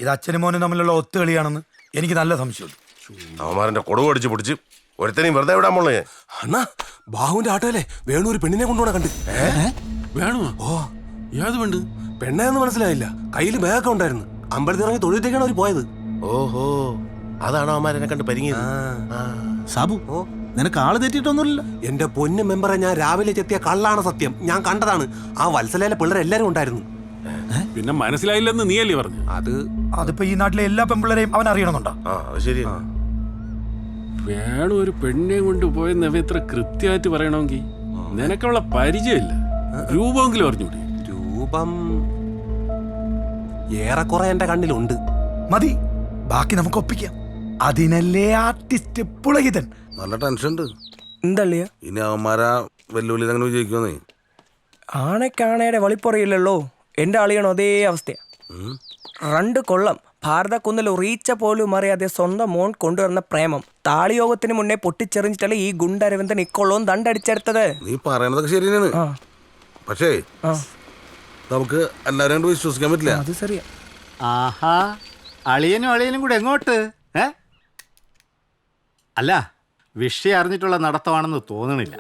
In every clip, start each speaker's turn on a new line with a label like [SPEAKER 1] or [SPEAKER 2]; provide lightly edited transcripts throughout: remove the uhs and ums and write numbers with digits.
[SPEAKER 1] ഇത് അച്ഛനും മോനും തമ്മിലുള്ള ഒത്തുകളിയാണെന്ന് എനിക്ക് നല്ല സംശയമുണ്ട്.
[SPEAKER 2] അവന്മാരെ കൊടുവ് അടിച്ച് പിടിച്ച് ഒരുത്തനെയും വെറുതെ വിടാൻ പോളേ.
[SPEAKER 3] അണ്ണാ ബാഹുവിന്റെ ആട്ടോയിലെ വേണു ഒരു പെണ്ണിനെ കൊണ്ടുപോണ കണ്ട്.
[SPEAKER 4] വേണോ?
[SPEAKER 3] ഓ
[SPEAKER 4] ഏത് വേണ്ട?
[SPEAKER 3] പെണ്ണേന്ന് മനസ്സിലായില്ല, കയ്യിൽ ബാഗൊക്കെ ഉണ്ടായിരുന്നു. അമ്പലത്തിൽ ഇറങ്ങി തൊഴുത്തേക്കാണ് അവർ പോയത്.
[SPEAKER 2] ഓഹോ, അതാണ് അവന്മാരെ കണ്ട് പരിങ്ങിയത്.
[SPEAKER 5] സാബു, നിനക്ക് ആള് തെറ്റിയിട്ടൊന്നുമില്ല.
[SPEAKER 3] എന്റെ പൊന്നു മെമ്പറെ, ഞാൻ രാവിലെ ചെത്തിയ കള്ളാണ് സത്യം. ഞാൻ കണ്ടതാണ്. ആ വത്സലയിലെ പിള്ളേരെല്ലാരും ഉണ്ടായിരുന്നു.
[SPEAKER 4] പിന്നെ മനസ്സിലായില്ലെന്ന് നീയല്ലേ പറഞ്ഞു?
[SPEAKER 1] അതിപ്പോ ഈ നാട്ടിലെ എല്ലാ പെൺപിള്ളേരെയും അവൻ അറിയണമെന്നുണ്ടോ?
[SPEAKER 2] അത് ശരിയാ.
[SPEAKER 4] വേണു ഒരു പെണ്ണിനെ കൊണ്ട് പോയെന്ന് ഇത്ര കൃത്യമായിട്ട് പറയണമെങ്കിൽ നിനക്കവളെ പരിചയമില്ല. രൂപമെങ്കിലും അറിഞ്ഞൂടെ?
[SPEAKER 3] രൂപം ഏറെക്കുറെ എന്റെ കണ്ണിലുണ്ട്.
[SPEAKER 1] മതി, ബാക്കി നമുക്ക് ഒപ്പിക്കാം. അതിനല്ലേ ആർട്ടിസ്റ്റ് പുളകിതൻ.
[SPEAKER 6] നല്ല ടെൻഷൻ ഉണ്ട്.
[SPEAKER 7] എന്തള്ളിയ
[SPEAKER 6] ഇനി അവന്മാരാ വെല്ലുവിളി അങ്ങനെ വിജയിക്കുന്നേ.
[SPEAKER 7] ആണയ്ക്കാണയുടെ വളിപ്പറയില്ലല്ലോ. എന്റെ അളിയണോ അതേ അവസ്ഥയാ. 2 കൊള്ളം ഭാരതക്കുന്നിൽ റീച്ച പോലും അറിയാതെ സ്വന്തം മോൻ കൊണ്ടുവരുന്ന പ്രേമം താളിയോഗത്തിന് മുന്നേ പൊട്ടിച്ചെറിഞ്ഞിട്ടല്ലേ ഈ ഗുണ്ടരവിന്ദൻ ഇക്കൊള്ളവും ദണ്ടടിച്ചെടുത്തത്.
[SPEAKER 6] നീ പറയണതൊക്കെ ശരി തന്നെയാണ്. പക്ഷേ നമുക്ക് എല്ലാവരും കൊണ്ട് വിശ്വസിക്കാൻ പറ്റില്ല.
[SPEAKER 7] അത് ശരിയാ.
[SPEAKER 8] ആഹാ, അളിയനും കൂടെ എങ്ങോട്ട്? അല്ല, വിഷയം അറിഞ്ഞിട്ടുള്ള നടത്തമാണെന്ന് തോന്നണില്ല.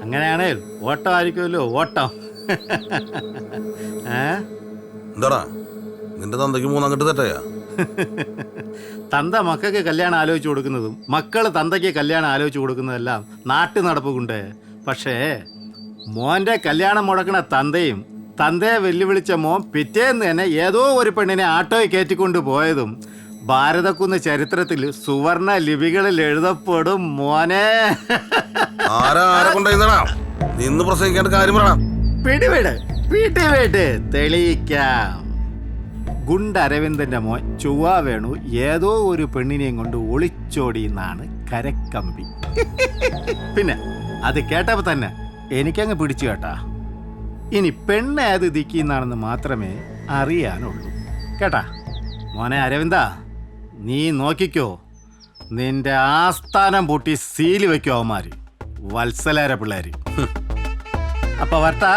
[SPEAKER 8] അങ്ങനെയാണേൽ ഓട്ടം ആയിരിക്കുമല്ലോ, ഓട്ടം.
[SPEAKER 6] എന്താടാ നിന്റെ തന്തയ്ക്ക് 3 കെട്ട് തെറ്റായ?
[SPEAKER 8] തന്ത മക്കൾക്ക് കല്യാണം ആലോചിച്ച് കൊടുക്കുന്നതും മക്കള് തന്തയ്ക്ക് കല്യാണം ആലോചിച്ച് കൊടുക്കുന്നതെല്ലാം നാട്ടു നടപ്പ് കൊണ്ട്. പക്ഷേ മോന്റെ കല്യാണം മുടക്കണ തന്തയും തന്തയെ വെല്ലുവിളിച്ച മോൻ പിറ്റേന്ന് തന്നെ ഏതോ ഒരു പെണ്ണിനെ ആട്ടോയിൽ കയറ്റിക്കൊണ്ട് പോയതും ഭാരതക്കുന്ന് ചരിത്രത്തിൽ സുവർണ ലിപികളിൽ എഴുതപ്പെടും മോനെ.
[SPEAKER 6] ആരെ കൊണ്ടുപോയിന്നടാ? നിന്ന് പ്രസംഗിക്കാണ്ട് കാര്യം പറയണം.
[SPEAKER 8] പിടിവിട് തെളിയിക്കാം. ഗുണ്ട അരവിന്ദന്റെ മോൻ ചൊവ്വ വേണു ഏതോ ഒരു പെണ്ണിനെയും കൊണ്ട് ഒളിച്ചോടി എന്നാണ് കരക്കമ്പി. പിന്നെ അത് കേട്ടപ്പോ തന്നെ എനിക്കങ്ങ് പിടിച്ചു കേട്ടാ. ഇനി പെണ്ണ് ഏത് ദിക്കിന്നാണെന്ന് മാത്രമേ അറിയാനുള്ളൂ. കേട്ടാ മോനെ അരവിന്ദ, നീ നോക്കിക്കോ, നിന്റെ ആസ്ഥാനം പൊട്ടി സീല് വെക്കോ അവന്മാര്, വത്സലേര പിള്ളേര്. അപ്പൊ വരട്ടാ.